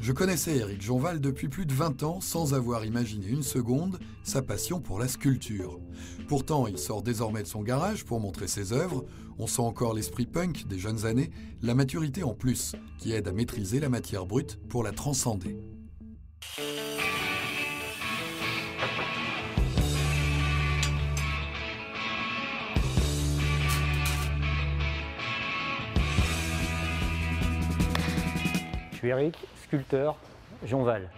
Je connaissais Éric Jonval depuis plus de 20 ans sans avoir imaginé une seconde sa passion pour la sculpture. Pourtant, il sort désormais de son garage pour montrer ses œuvres. On sent encore l'esprit punk des jeunes années, la maturité en plus, qui aide à maîtriser la matière brute pour la transcender. Je suis Éric, sculpteur, Jonval.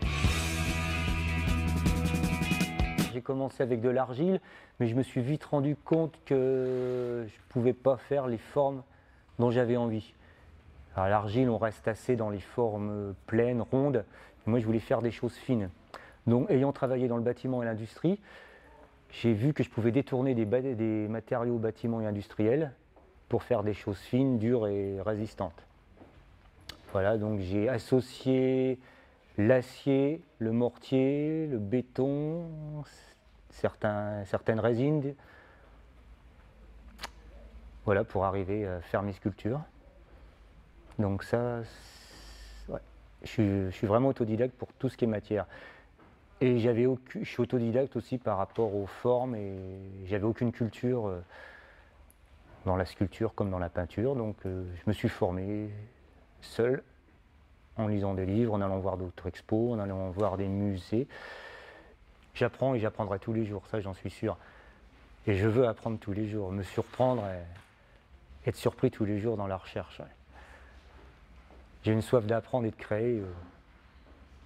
J'ai commencé avec de l'argile, mais je me suis vite rendu compte que je ne pouvais pas faire les formes dont j'avais envie. À l'argile, on reste assez dans les formes pleines, rondes. Et moi, je voulais faire des choses fines. Donc, ayant travaillé dans le bâtiment et l'industrie, j'ai vu que je pouvais détourner des matériaux bâtiments et industriels pour faire des choses fines, dures et résistantes. Voilà, donc j'ai associé l'acier, le mortier, le béton, certaines résines, voilà, pour arriver à faire mes sculptures. Donc ça, ouais, je suis vraiment autodidacte pour tout ce qui est matière. Et je suis autodidacte aussi par rapport aux formes et j'avais aucune culture dans la sculpture comme dans la peinture, donc je me suis formé seul, en lisant des livres, en allant voir d'autres expos, en allant voir des musées. J'apprends et j'apprendrai tous les jours, ça j'en suis sûr. Et je veux apprendre tous les jours, me surprendre et être surpris tous les jours dans la recherche. Ouais. J'ai une soif d'apprendre et de créer,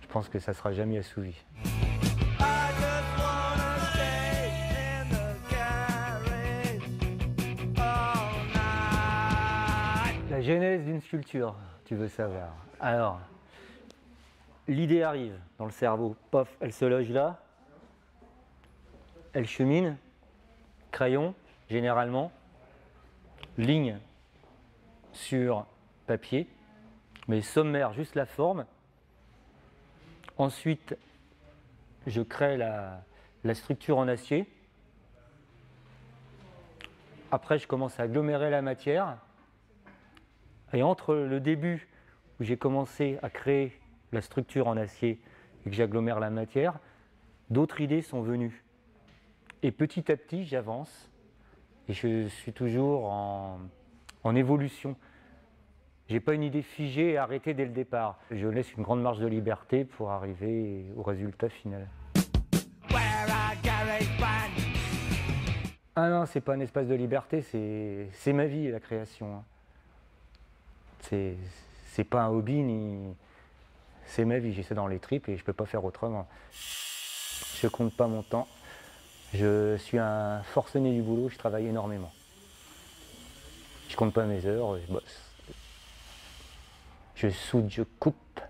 je pense que ça ne sera jamais assouvi. La genèse d'une sculpture, tu veux savoir. Alors, l'idée arrive dans le cerveau, pof, elle se loge là, elle chemine, crayon, généralement, ligne sur papier, mais sommaire, juste la forme. Ensuite, je crée la structure en acier. Après, je commence à agglomérer la matière. Et entre le début où j'ai commencé à créer la structure en acier et que j'agglomère la matière, d'autres idées sont venues. Et petit à petit, j'avance et je suis toujours en évolution. Je n'ai pas une idée figée et arrêtée dès le départ. Je laisse une grande marge de liberté pour arriver au résultat final. Ah non, c'est pas un espace de liberté, c'est ma vie, la création. C'est pas un hobby, ni c'est ma vie, j'ai ça dans les tripes et je peux pas faire autrement. Je compte pas mon temps. Je suis un forcené du boulot, je travaille énormément. Je compte pas mes heures, je bosse. Je soude, je coupe,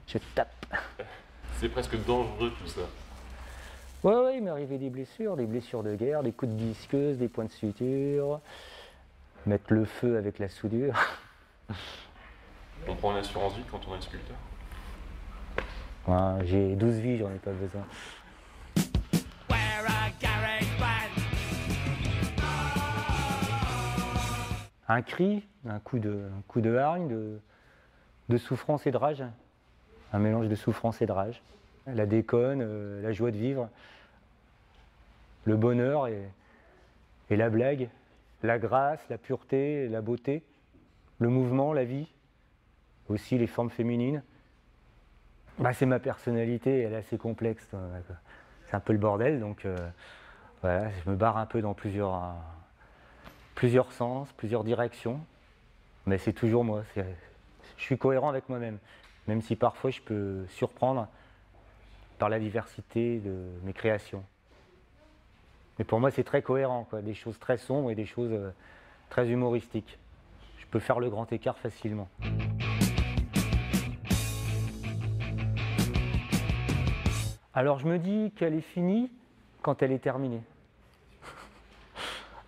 je tape. C'est presque dangereux tout ça. Ouais, il m'est arrivé des blessures de guerre, des coups de disqueuse, des points de suture, mettre le feu avec la soudure. On prend une assurance vie quand on est sculpteur. Ouais, j'ai 12 vies, j'en ai pas besoin. Un cri, un coup de hargne, de souffrance et de rage. Un mélange de souffrance et de rage. La déconne, la joie de vivre, le bonheur et la blague, la grâce, la pureté, la beauté, le mouvement, la vie, aussi les formes féminines. Bah, c'est ma personnalité, elle est assez complexe. C'est un peu le bordel, donc voilà, je me barre un peu dans plusieurs sens, plusieurs directions, mais c'est toujours moi. Je suis cohérent avec moi-même, même si parfois je peux surprendre par la diversité de mes créations. Mais pour moi, c'est très cohérent, quoi. Des choses très sombres et des choses très humoristiques. Je peux faire le grand écart facilement. Alors je me dis qu'elle est finie quand elle est terminée.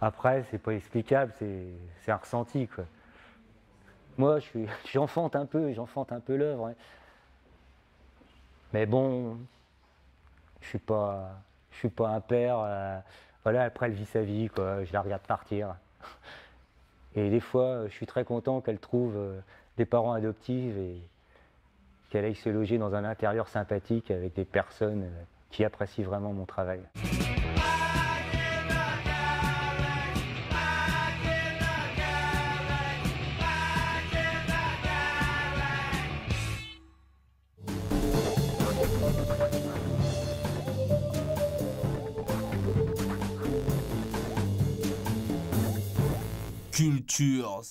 Après, c'est pas explicable, c'est un ressenti, quoi. Moi, j'enfante un peu l'œuvre. Hein. Mais bon, je suis pas un père. Voilà, après elle vit sa vie, quoi. Je la regarde partir. Et des fois, je suis très content qu'elle trouve des parents adoptifs qu'elle aille se loger dans un intérieur sympathique avec des personnes qui apprécient vraiment mon travail. Cultures.